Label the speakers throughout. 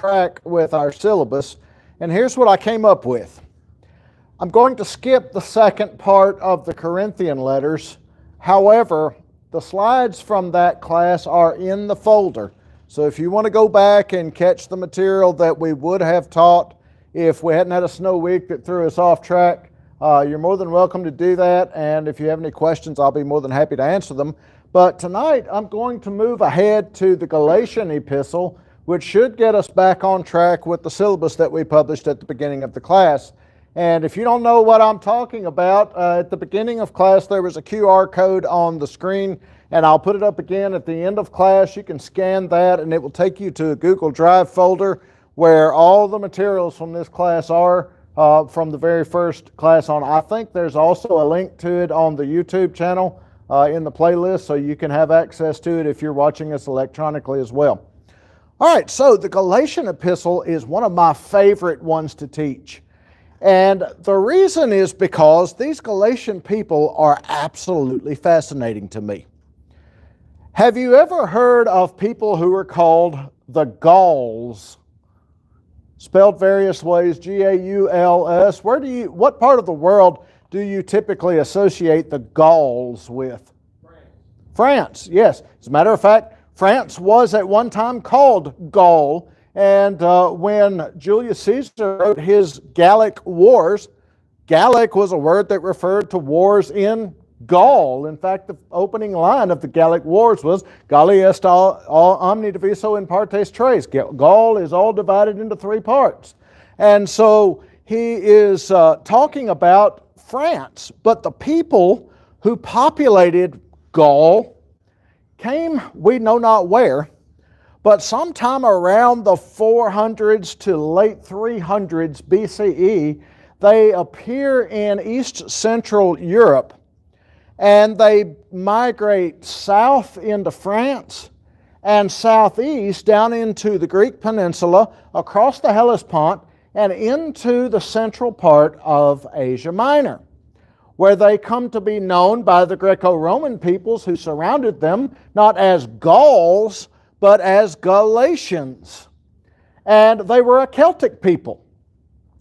Speaker 1: track with our syllabus, and here's what I came up with. I'm going to skip the second part of the Corinthian letters. However, the slides from that class are in the folder. So if you want to go back and catch the material that we would have taught if we hadn't had a snow week that threw us off track, you're more than welcome to do that. And if you have any questions, I'll be more than happy to answer them. But tonight, I'm going to move ahead to the Galatian epistle, which should get us back on track with the syllabus that we published at the beginning of the class. And if you don't know what I'm talking about, at the beginning of class there was a QR code on the screen, and I'll put it up again at the end of class. You can scan that and it will take you to a Google Drive folder where all the materials from this class are from the very first class on. I think there's also a link to it on the YouTube channel in the playlist, so you can have access to it if you're watching us electronically as well. All right, so the Galatian epistle is one of my favorite ones to teach. And the reason is because these Galatian people are absolutely fascinating to me. Have you ever heard of people who are called the Gauls? Spelled various ways, G-A-U-L-S. What part of the world do you typically associate the Gauls with? France, yes. As a matter of fact, France was at one time called Gaul. And when Julius Caesar wrote his Gallic Wars, Gallic was a word that referred to wars in Gaul. In fact, the opening line of the Gallic Wars was, Galli est all omni diviso in partes tres. Gaul is all divided into three parts. And so he is talking about France. But the people who populated Gaul came, we know not where, but sometime around the 400s to late 300s BCE, they appear in East Central Europe, and they migrate south into France and southeast down into the Greek peninsula, across the Hellespont, and into the central part of Asia Minor, where they come to be known by the Greco-Roman peoples who surrounded them, not as Gauls, but as Galatians. And they were a Celtic people.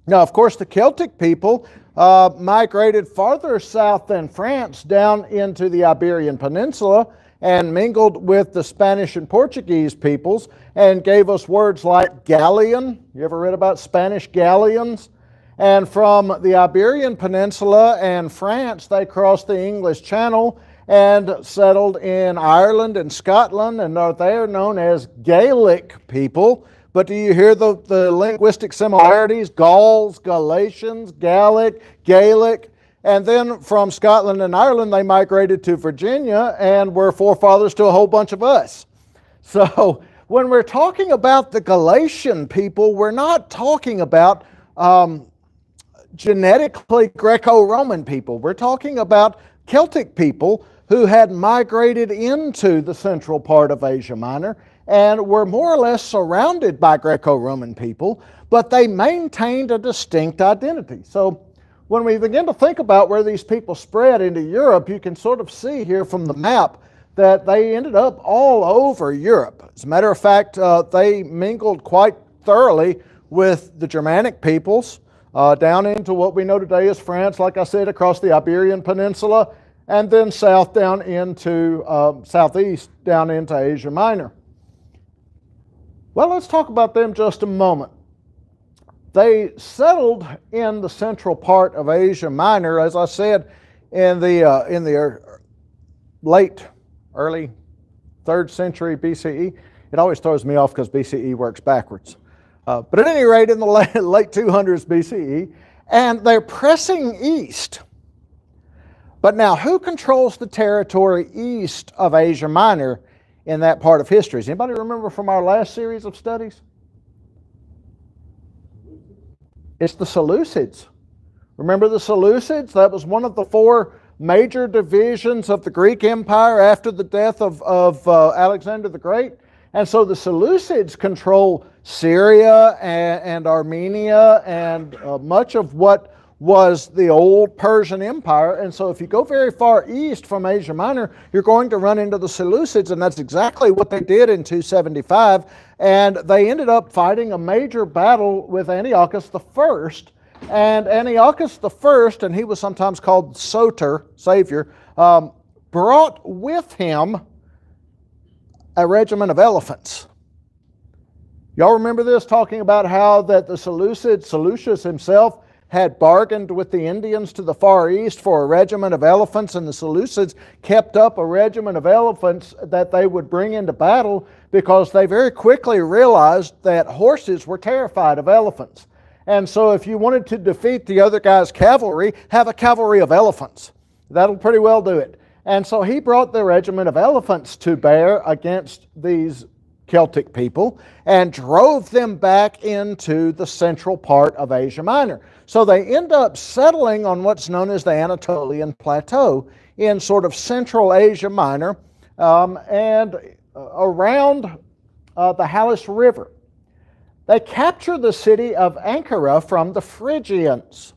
Speaker 1: Now, of course, the Celtic people migrated farther south than France down into the Iberian Peninsula and mingled with the Spanish and Portuguese peoples and gave us words like Gallian. You ever read about Spanish galleons? And from the Iberian Peninsula and France, they crossed the English Channel and settled in Ireland and Scotland, and they are known as Gaelic people. But do you hear the linguistic similarities? Gauls, Galatians, Gallic, Gaelic. And then from Scotland and Ireland, they migrated to Virginia and were forefathers to a whole bunch of us. So when we're talking about the Galatian people, we're not talking about genetically Greco-Roman people. We're talking about Celtic people who had migrated into the central part of Asia Minor and were more or less surrounded by Greco-Roman people, but they maintained a distinct identity. So when we begin to think about where these people spread into Europe, you can sort of see here from the map that they ended up all over Europe. As a matter of fact, they mingled quite thoroughly with the Germanic peoples down into what we know today as France, like I said, across the Iberian Peninsula, and then south down into, southeast down into Asia Minor. Well, let's talk about them just a moment. They settled in the central part of Asia Minor, as I said, in the early 3rd century BCE. It always throws me off because BCE works backwards. But at any rate, in the late 200s BCE, and they're pressing east. But now, who controls the territory east of Asia Minor in that part of history? Does anybody remember from our last series of studies? It's the Seleucids. Remember the Seleucids? That was one of the 4 major divisions of the Greek Empire after the death of Alexander the Great. And so the Seleucids control Syria and Armenia and much of what was the old Persian Empire. And so if you go very far east from Asia Minor, you're going to run into the Seleucids, and that's exactly what they did in 275. And they ended up fighting a major battle with Antiochus I. And Antiochus I, and he was sometimes called Soter, Savior, brought with him a regiment of elephants. Y'all remember this, talking about how that the Seleucus himself had bargained with the Indians to the far east for a regiment of elephants, and the Seleucids kept up a regiment of elephants that they would bring into battle because they very quickly realized that horses were terrified of elephants. And so if you wanted to defeat the other guy's cavalry, have a cavalry of elephants. That'll pretty well do it. And so he brought the regiment of elephants to bear against these Celtic people and drove them back into the central part of Asia Minor. So they end up settling on what's known as the Anatolian Plateau in sort of central Asia Minor and around the Halys River. They capture the city of Ankara from the Phrygians.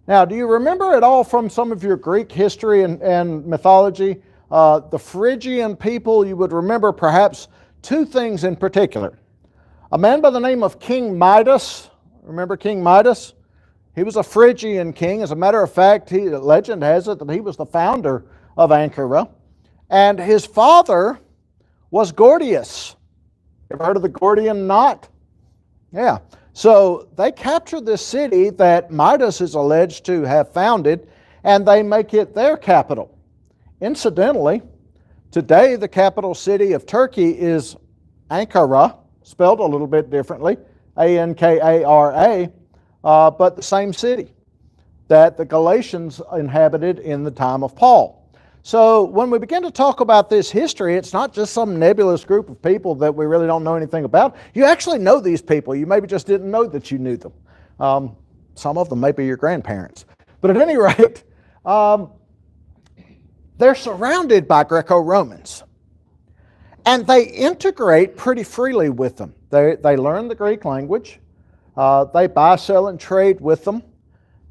Speaker 1: Now, do you remember at all from some of your Greek history and mythology, the Phrygian people? You would remember perhaps two things in particular. A man by the name of King Midas. Remember King Midas? He was a Phrygian king. As a matter of fact, legend has it that he was the founder of Ankara. And his father was Gordius. Ever heard of the Gordian knot? Yeah. So they capture this city that Midas is alleged to have founded, and they make it their capital. Incidentally, today the capital city of Turkey is Ankara, spelled a little bit differently, Ankara, but the same city that the Galatians inhabited in the time of Paul. So when we begin to talk about this history, it's not just some nebulous group of people that we really don't know anything about. You actually know these people. You maybe just didn't know that you knew them. Some of them may be your grandparents. But at any rate, they're surrounded by Greco-Romans. And they integrate pretty freely with them. They learn the Greek language. They buy, sell, and trade with them.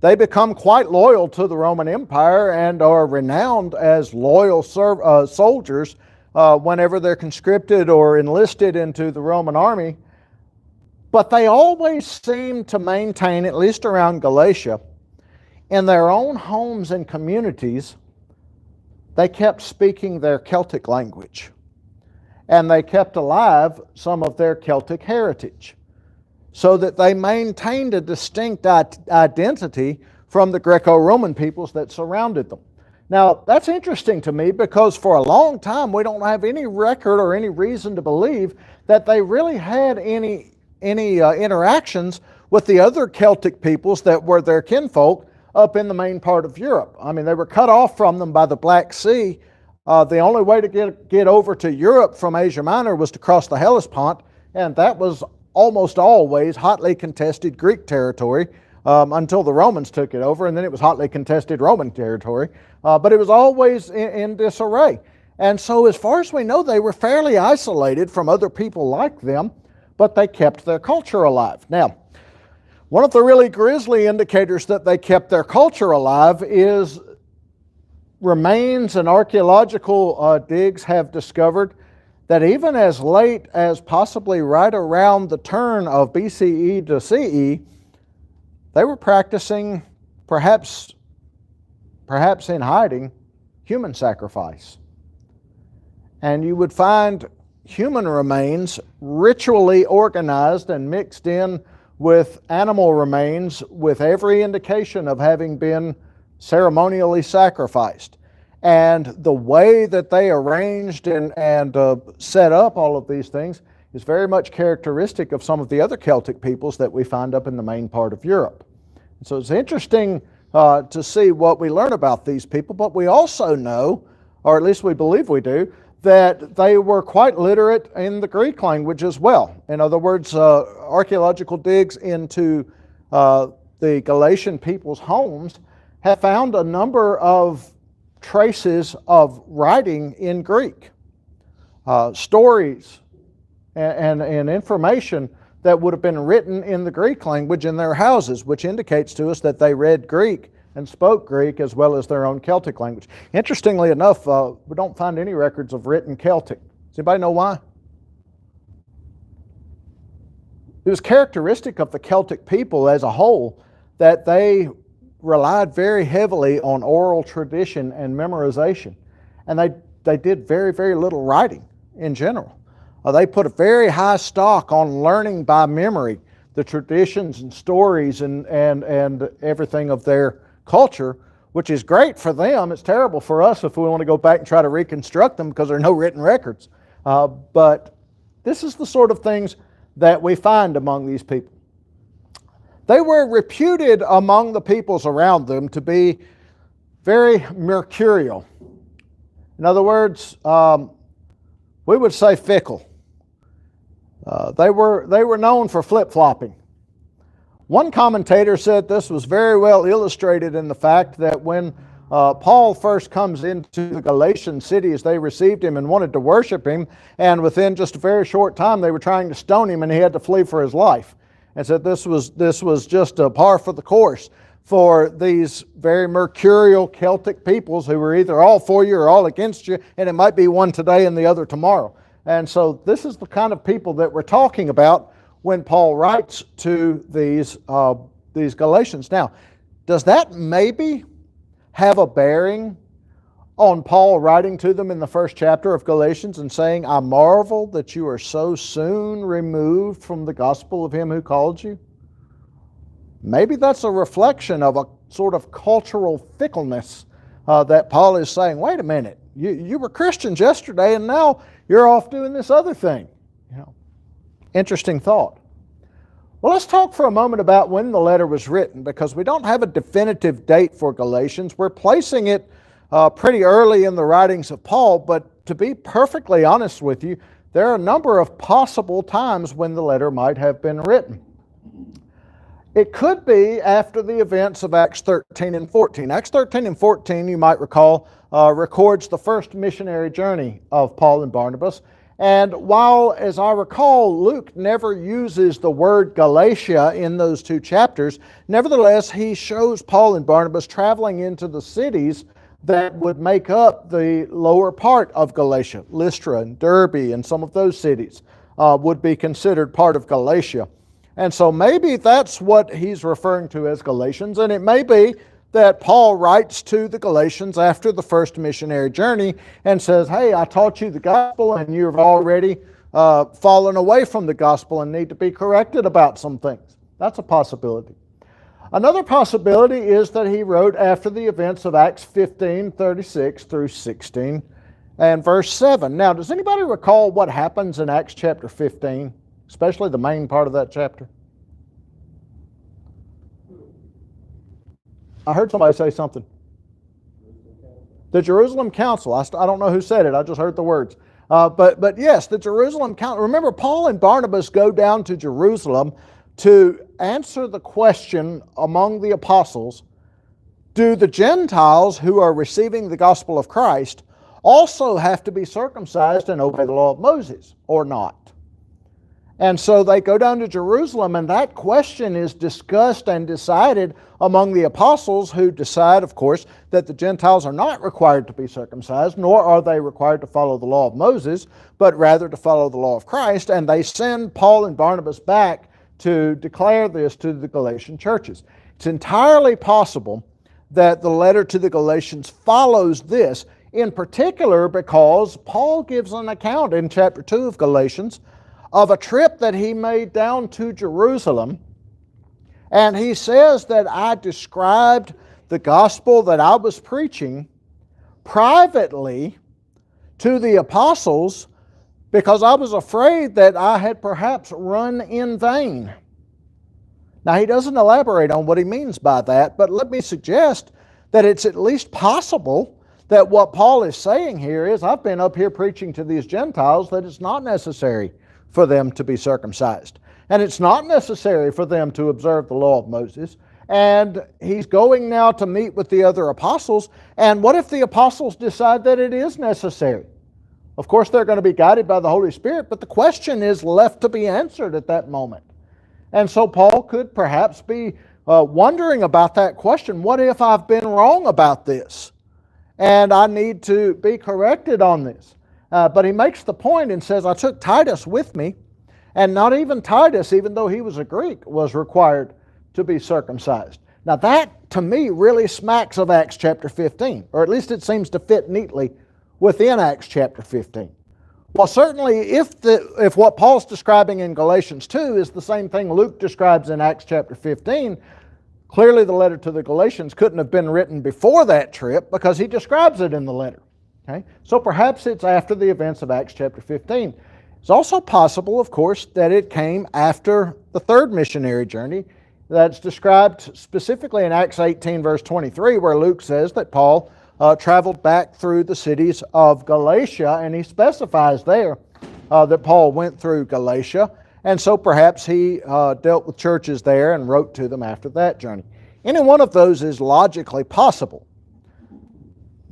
Speaker 1: They become quite loyal to the Roman Empire and are renowned as loyal soldiers whenever they're conscripted or enlisted into the Roman army. But they always seem to maintain, at least around Galatia, in their own homes and communities, they kept speaking their Celtic language. And they kept alive some of their Celtic heritage, so that they maintained a distinct identity from the Greco-Roman peoples that surrounded them. Now, that's interesting to me because for a long time we don't have any record or any reason to believe that they really had any interactions with the other Celtic peoples that were their kinfolk up in the main part of Europe. I mean, they were cut off from them by the Black Sea. The only way to get over to Europe from Asia Minor was to cross the Hellespont, and that was almost always hotly contested Greek territory until the Romans took it over, and then it was hotly contested Roman territory. But it was always in disarray. And so as far as we know, they were fairly isolated from other people like them, but they kept their culture alive. Now, one of the really grisly indicators that they kept their culture alive is remains and archaeological digs have discovered that even as late as possibly right around the turn of BCE to CE, they were practicing, perhaps in hiding, human sacrifice. And you would find human remains ritually organized and mixed in with animal remains with every indication of having been ceremonially sacrificed. And the way that they arranged and set up all of these things is very much characteristic of some of the other Celtic peoples that we find up in the main part of Europe. And so it's interesting to see what we learn about these people, but we also know, or at least we believe we do, that they were quite literate in the Greek language as well. In other words, archaeological digs into the Galatian people's homes have found a number of traces of writing in Greek, stories and information that would have been written in the Greek language in their houses, which indicates to us that they read Greek and spoke Greek as well as their own Celtic language. Interestingly enough, we don't find any records of written Celtic. Does anybody know why? It was characteristic of the Celtic people as a whole that they relied very heavily on oral tradition and memorization. And they did very, very little writing in general. They put a very high stock on learning by memory the traditions and stories and everything of their culture, which is great for them. It's terrible for us if we want to go back and try to reconstruct them because there are no written records. But this is the sort of things that we find among these people. They were reputed among the peoples around them to be very mercurial. In other words, we would say fickle. They were known for flip-flopping. One commentator said this was very well illustrated in the fact that when Paul first comes into the Galatian cities, they received him and wanted to worship him, and within just a very short time they were trying to stone him and he had to flee for his life. And said this was just a par for the course for these very mercurial Celtic peoples who were either all for you or all against you, and it might be one today and the other tomorrow. And so this is the kind of people that we're talking about when Paul writes to these Galatians. Now, does that maybe have a bearing on Paul writing to them in the first chapter of Galatians and saying, I marvel that you are so soon removed from the gospel of him who called you? Maybe that's a reflection of a sort of cultural fickleness that Paul is saying, wait a minute, you were Christians yesterday and now you're off doing this other thing. Interesting thought. Well, let's talk for a moment about when the letter was written, because we don't have a definitive date for Galatians. We're placing it pretty early in the writings of Paul, but to be perfectly honest with you, there are a number of possible times when the letter might have been written. It could be after the events of Acts 13 and 14. Acts 13 and 14, you might recall, records the first missionary journey of Paul and Barnabas. And while, as I recall, Luke never uses the word Galatia in those two chapters, nevertheless, he shows Paul and Barnabas traveling into the cities that would make up the lower part of Galatia. Lystra and Derbe and some of those cities would be considered part of Galatia. And so maybe that's what he's referring to as Galatians, and it may be that Paul writes to the Galatians after the first missionary journey and says, hey, I taught you the gospel and you've already fallen away from the gospel and need to be corrected about some things. That's a possibility. Another possibility is that he wrote after the events of Acts 15:36 through 16 and verse 7. Now, does anybody recall what happens in Acts chapter 15, especially the main part of that chapter? I heard somebody say something. The Jerusalem Council. I don't know who said it. I just heard the words. But yes, the Jerusalem Council. Remember, Paul and Barnabas go down to Jerusalem to answer the question among the apostles, do the Gentiles who are receiving the gospel of Christ also have to be circumcised and obey the law of Moses or not? And so they go down to Jerusalem, and that question is discussed and decided among the apostles, who decide, of course, that the Gentiles are not required to be circumcised, nor are they required to follow the law of Moses, but rather to follow the law of Christ. And they send Paul and Barnabas back to declare this to the Galatian churches. It's entirely possible that the letter to the Galatians follows this, in particular because Paul gives an account in chapter 2 of Galatians of a trip that he made down to Jerusalem. And he says that I described the gospel that I was preaching privately to the apostles because I was afraid that I had perhaps run in vain. Now, he doesn't elaborate on what he means by that, but let me suggest that it's at least possible that what Paul is saying here is, I've been up here preaching to these Gentiles that it's not necessary for them to be circumcised. And it's not necessary for them to observe the law of Moses. And he's going now to meet with the other apostles. And what if the apostles decide that it is necessary? Of course, they're going to be guided by the Holy Spirit, but the question is left to be answered at that moment. And so Paul could perhaps be wondering about that question. What if I've been wrong about this? And I need to be corrected on this. But he makes the point and says, I took Titus with me, and not even Titus, even though he was a Greek, was required to be circumcised. Now that, to me, really smacks of Acts chapter 15, or at least it seems to fit neatly within Acts chapter 15. Well, certainly if what Paul's describing in Galatians 2 is the same thing Luke describes in Acts chapter 15, clearly the letter to the Galatians couldn't have been written before that trip because he describes it in the letter. Okay? So perhaps it's after the events of Acts chapter 15. It's also possible, of course, that it came after the third missionary journey that's described specifically in Acts 18 verse 23, where Luke says that Paul traveled back through the cities of Galatia, and he specifies there that Paul went through Galatia, and so perhaps he dealt with churches there and wrote to them after that journey. Any one of those is logically possible.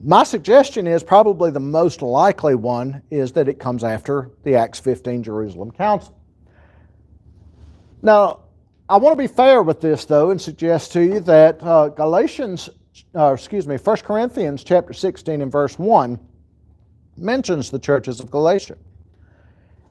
Speaker 1: My suggestion is probably the most likely one is that it comes after the Acts 15 Jerusalem Council. Now, I want to be fair with this, though, and suggest to you that 1 Corinthians chapter 16 and verse 1 mentions the churches of Galatia.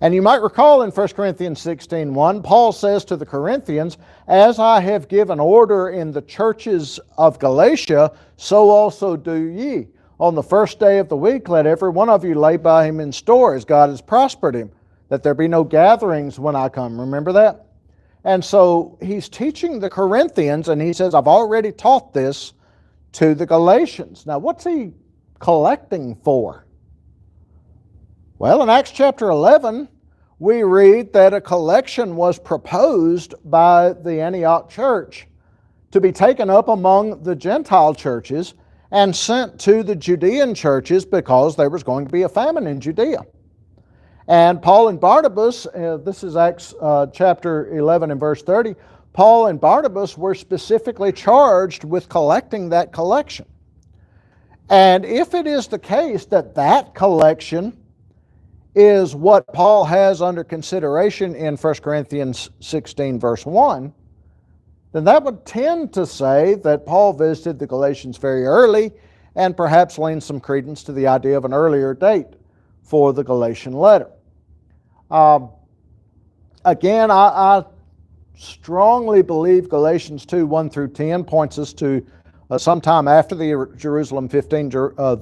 Speaker 1: And you might recall in 1 Corinthians 16:1, Paul says to the Corinthians, "As I have given order in the churches of Galatia, so also do ye. On the first day of the week, let every one of you lay by him in store, as God has prospered him, that there be no gatherings when I come." Remember that? And so he's teaching the Corinthians, and he says, I've already taught this to the Galatians. Now, what's he collecting for? Well, in Acts chapter 11, we read that a collection was proposed by the Antioch church to be taken up among the Gentile churches and sent to the Judean churches because there was going to be a famine in Judea. And Paul and Barnabas, this is Acts chapter 11 and verse 30, Paul and Barnabas were specifically charged with collecting that collection. And if it is the case that that collection is what Paul has under consideration in 1 Corinthians 16 verse 1, then that would tend to say that Paul visited the Galatians very early and perhaps lend some credence to the idea of an earlier date for the Galatian letter. Again, I strongly believe Galatians 2, 1 through 10 points us to sometime after the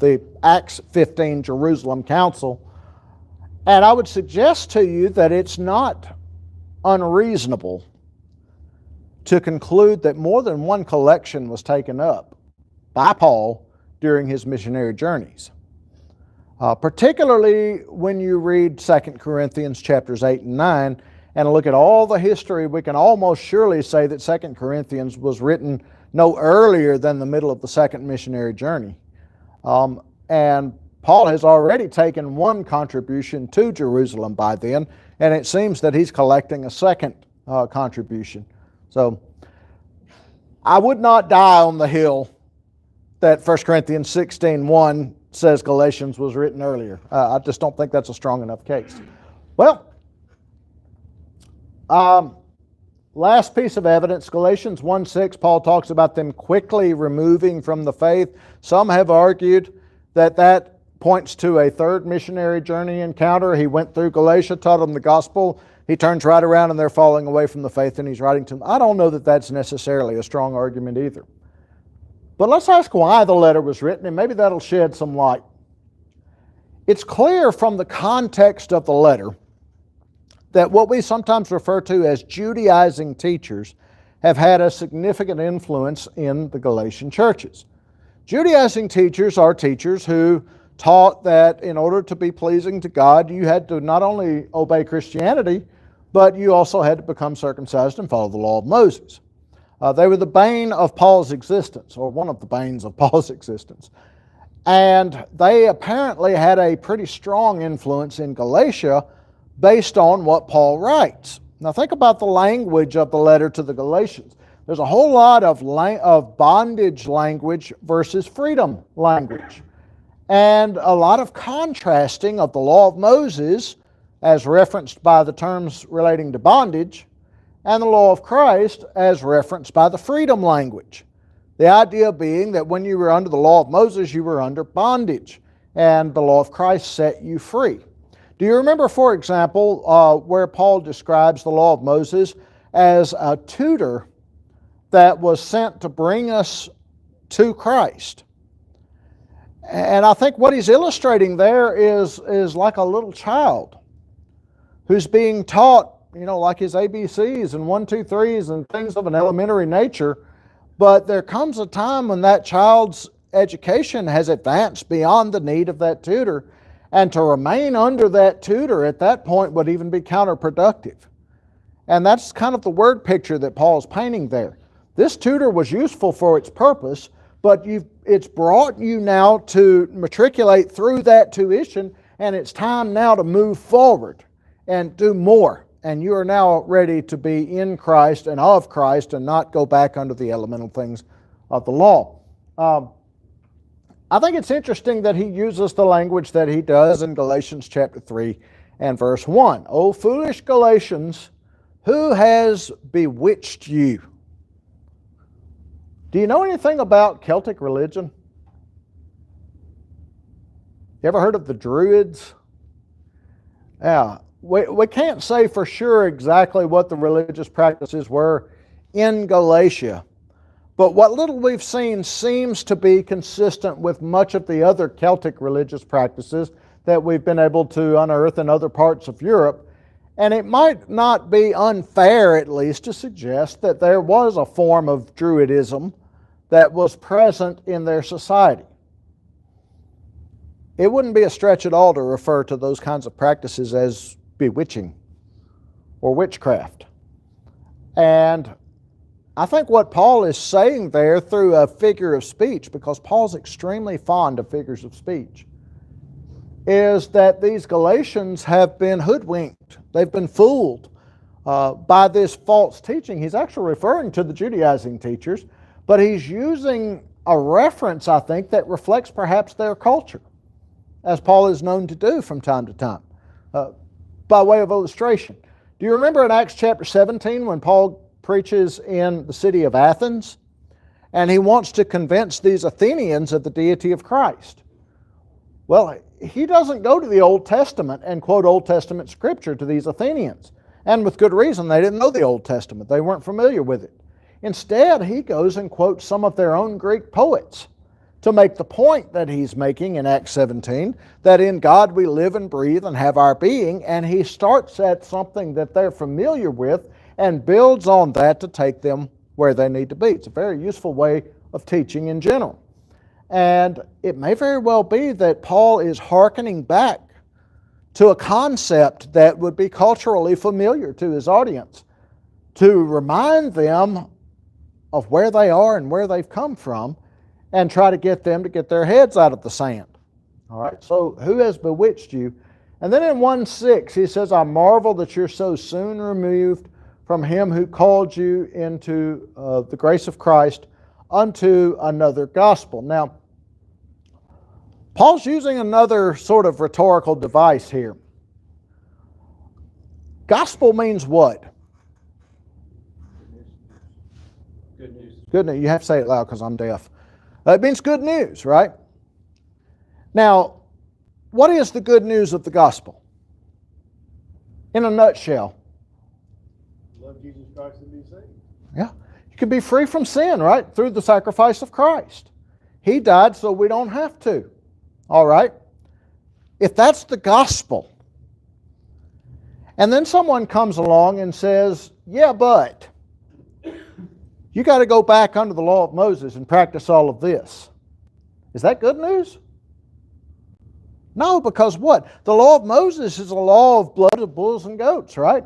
Speaker 1: the Acts 15 Jerusalem Council. And I would suggest to you that it's not unreasonable to conclude that more than one collection was taken up by Paul during his missionary journeys. Particularly when you read 2 Corinthians chapters 8 and 9 and look at all the history, we can almost surely say that 2 Corinthians was written no earlier than the middle of the second missionary journey. And Paul has already taken one contribution to Jerusalem by then, and it seems that he's collecting a second contribution. So I would not die on the hill that 1 Corinthians 16:1 says Galatians was written earlier. I just don't think that's a strong enough case. Well, last piece of evidence, Galatians 1:6, Paul talks about them quickly removing from the faith. Some have argued that that points to a third missionary journey encounter. He went through Galatia, taught them the gospel. He turns right around and they're falling away from the faith and he's writing to them. I don't know that that's necessarily a strong argument either. But let's ask why the letter was written, and maybe that'll shed some light. It's clear from the context of the letter that what we sometimes refer to as Judaizing teachers have had a significant influence in the Galatian churches. Judaizing teachers are teachers who taught that in order to be pleasing to God, you had to not only obey Christianity, but you also had to become circumcised and follow the law of Moses. They were the bane of Paul's existence, or one of the banes of Paul's existence. And they apparently had a pretty strong influence in Galatia based on what Paul writes. Now think about the language of the letter to the Galatians. There's a whole lot of bondage language versus freedom language. And a lot of contrasting of the law of Moses as referenced by the terms relating to bondage, and the law of Christ as referenced by the freedom language. The idea being that when you were under the law of Moses, you were under bondage, and the law of Christ set you free. Do you remember, for example, where Paul describes the law of Moses as a tutor that was sent to bring us to Christ? And I think what he's illustrating there is like a little child who's being taught, like his ABCs and 1, 2, 3s and things of an elementary nature. But there comes a time when that child's education has advanced beyond the need of that tutor, and to remain under that tutor at that point would even be counterproductive. And that's kind of the word picture that Paul's painting there. This tutor was useful for its purpose, but it's brought you now to matriculate through that tuition, and it's time now to move forward and do more. And you are now ready to be in Christ and of Christ and not go back under the elemental things of the law. I think it's interesting that he uses the language that he does in Galatians chapter 3 and verse 1. O foolish Galatians, who has bewitched you? Do you know anything about Celtic religion? You ever heard of the Druids? Yeah. We can't say for sure exactly what the religious practices were in Galatia, but what little we've seen seems to be consistent with much of the other Celtic religious practices that we've been able to unearth in other parts of Europe. And it might not be unfair, at least, to suggest that there was a form of Druidism that was present in their society. It wouldn't be a stretch at all to refer to those kinds of practices as bewitching or witchcraft. And I think what Paul is saying there through a figure of speech, because Paul's extremely fond of figures of speech, is that these Galatians have been hoodwinked. They've been fooled by this false teaching. He's actually referring to the Judaizing teachers, but he's using a reference, I think, that reflects perhaps their culture, as Paul is known to do from time to time. By way of illustration, do you remember in Acts chapter 17 when Paul preaches in the city of Athens, and he wants to convince these Athenians of the deity of Christ? Well, he doesn't go to the Old Testament and quote Old Testament scripture to these Athenians. And with good reason, they didn't know the Old Testament. They weren't familiar with it. Instead, he goes and quotes some of their own Greek poets to make the point that he's making in Acts 17, that in God we live and breathe and have our being, and he starts at something that they're familiar with and builds on that to take them where they need to be. It's a very useful way of teaching in general. And it may very well be that Paul is hearkening back to a concept that would be culturally familiar to his audience, to remind them of where they are and where they've come from, and try to get them to get their heads out of the sand. All right, so who has bewitched you? And then in 1:6, he says, I marvel that you're so soon removed from him who called you into the grace of Christ unto another gospel. Now, Paul's using another sort of rhetorical device here. Gospel means what?
Speaker 2: Good news.
Speaker 1: Good news. You have to say it loud because I'm deaf. It means good news, right? Now, what is the good news of the gospel? In a nutshell.
Speaker 2: Love Jesus Christ and be saved.
Speaker 1: Yeah. You can be free from sin, right? Through the sacrifice of Christ. He died so we don't have to. All right? If that's the gospel, and then someone comes along and says, yeah, but you got to go back under the law of Moses and practice all of this. Is that good news? No, because what? The law of Moses is a law of blood of bulls and goats, right?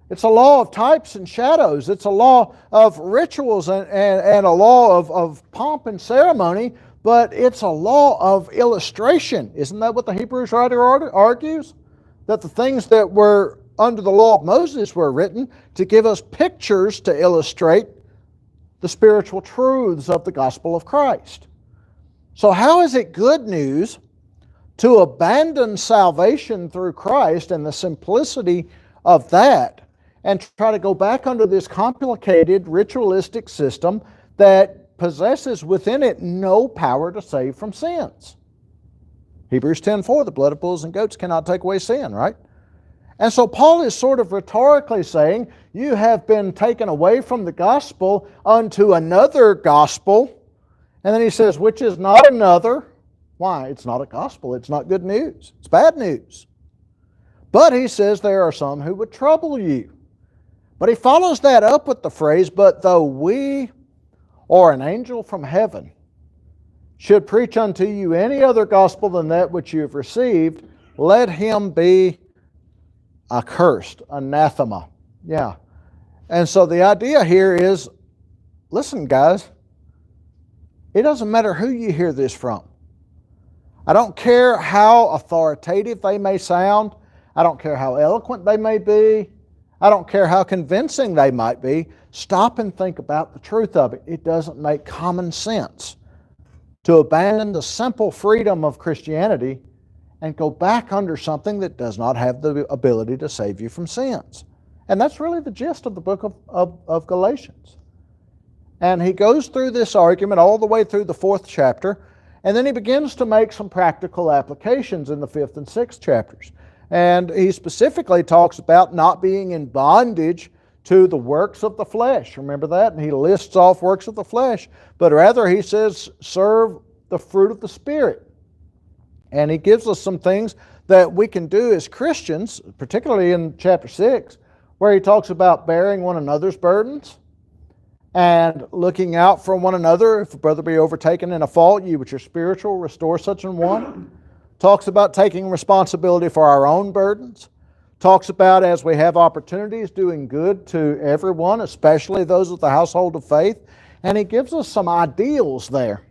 Speaker 1: It's a law of types and shadows. It's a law of rituals and a law of pomp and ceremony, but it's a law of illustration. Isn't that what the Hebrews writer argues? That the things that were under the law of Moses were written to give us pictures to illustrate the spiritual truths of the gospel of Christ. So how is it good news to abandon salvation through Christ and the simplicity of that and try to go back under this complicated ritualistic system that possesses within it no power to save from sins. Hebrews 10:4, the blood of bulls and goats cannot take away sin, right? And so Paul is sort of rhetorically saying, you have been taken away from the gospel unto another gospel. And then he says, which is not another. Why? It's not a gospel. It's not good news. It's bad news. But he says there are some who would trouble you. But he follows that up with the phrase, but though we or an angel from heaven should preach unto you any other gospel than that which you have received, let him be accursed, anathema. Yeah. And so the idea here is, listen guys, it doesn't matter who you hear this from. I don't care how authoritative they may sound. I don't care how eloquent they may be. I don't care how convincing they might be. Stop and think about the truth of it. It doesn't make common sense to abandon the simple freedom of Christianity and go back under something that does not have the ability to save you from sins. And that's really the gist of the book of Galatians. And he goes through this argument all the way through the 4th chapter, and then he begins to make some practical applications in the 5th and 6th chapters. And he specifically talks about not being in bondage to the works of the flesh. Remember that? And he lists off works of the flesh, but rather he says, serve the fruit of the Spirit. And he gives us some things that we can do as Christians, particularly in chapter 6, where he talks about bearing one another's burdens and looking out for one another. If a brother be overtaken in a fault, you which are spiritual, restore such an one. Talks about taking responsibility for our own burdens. Talks about, as we have opportunities, doing good to everyone, especially those of the household of faith. And he gives us some ideals there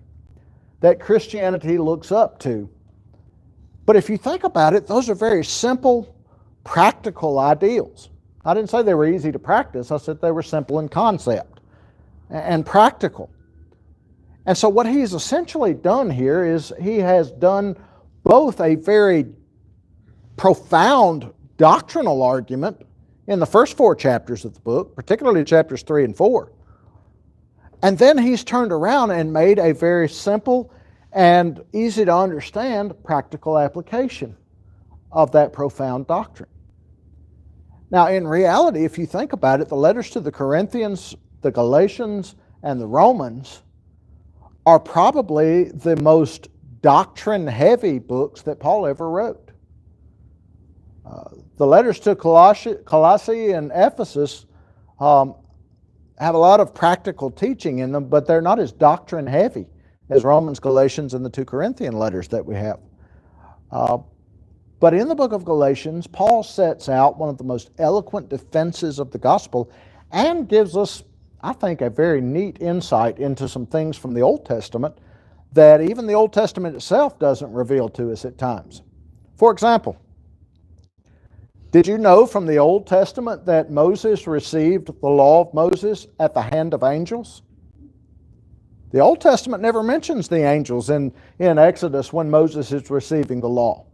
Speaker 1: that Christianity looks up to. But if you think about it, those are very simple, practical ideals. I didn't say they were easy to practice. I said they were simple in concept and practical. And so what he's essentially done here is he has done both a very profound doctrinal argument in the first 4 chapters of the book, particularly chapters 3 and 4. And then he's turned around and made a very simple and easy to understand practical application of that profound doctrine. Now, in reality, if you think about it, the letters to the Corinthians, the Galatians, and the Romans are probably the most doctrine-heavy books that Paul ever wrote. The letters to Colossae and Ephesus have a lot of practical teaching in them, but they're not as doctrine-heavy as Romans, Galatians, and the 2 Corinthian letters that we have. But in the book of Galatians, Paul sets out one of the most eloquent defenses of the gospel and gives us, I think, a very neat insight into some things from the Old Testament that even the Old Testament itself doesn't reveal to us at times. For example, did you know from the Old Testament that Moses received the law of Moses at the hand of angels? The Old Testament never mentions the angels in Exodus when Moses is receiving the law.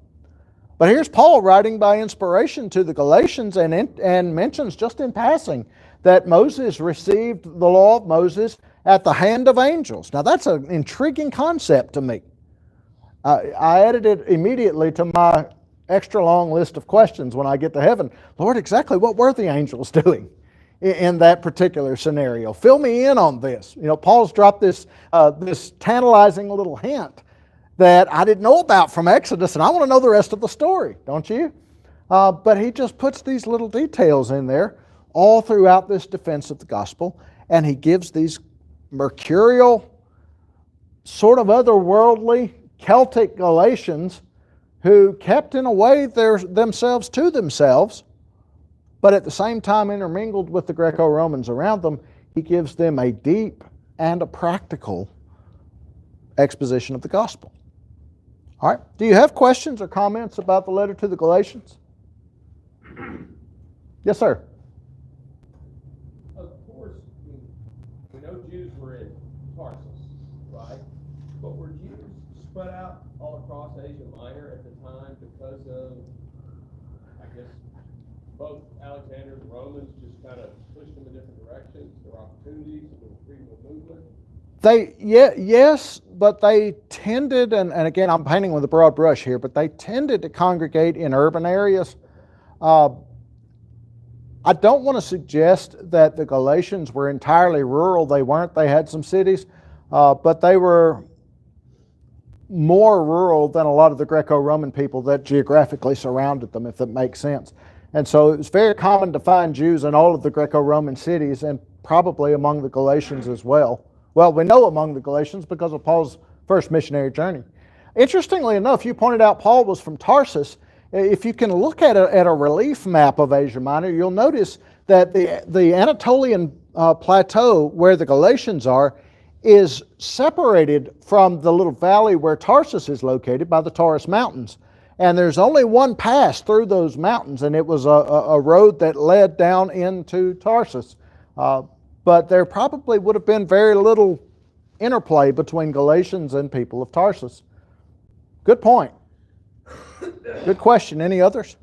Speaker 1: But here's Paul writing by inspiration to the Galatians and mentions just in passing that Moses received the law of Moses at the hand of angels. Now that's an intriguing concept to me. I added it immediately to my extra long list of questions when I get to heaven. Lord, exactly what were the angels doing in that particular scenario? Fill me in on this. You know, Paul's dropped this tantalizing little hint that I didn't know about from Exodus, and I want to know the rest of the story, don't you? But he just puts these little details in there all throughout this defense of the gospel, and he gives these mercurial, sort of otherworldly, Celtic Galatians who kept in a way themselves to themselves, but at the same time intermingled with the Greco-Romans around them. He gives them a deep and a practical exposition of the gospel. All right, do you have questions or comments about the letter to the Galatians? Yes, sir.
Speaker 3: Of course, we know Jews were in Tarsus, right? But were Jews spread out all across Asia Minor at the time because of, I guess, both Alexander and the Romans just kind of pushed them in different directions? There were opportunities, there was freedom of movement?
Speaker 1: Yes, but they tended, and again, I'm painting with a broad brush here, but they tended to congregate in urban areas. I don't want to suggest that the Galatians were entirely rural. They weren't. They had some cities, but they were more rural than a lot of the Greco-Roman people that geographically surrounded them, if that makes sense. And so it was very common to find Jews in all of the Greco-Roman cities, and probably among the Galatians as well. Well, we know among the Galatians because of Paul's first missionary journey. Interestingly enough, you pointed out Paul was from Tarsus. If you can look at a relief map of Asia Minor, you'll notice that the Anatolian plateau where the Galatians are is separated from the little valley where Tarsus is located by the Taurus Mountains. And there's only one pass through those mountains, and it was a road that led down into Tarsus. But there probably would have been very little interplay between Galatians and people of Tarsus. Good point. Good question. Any others?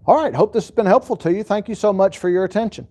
Speaker 1: All right, hope this has been helpful to you. Thank you so much for your attention.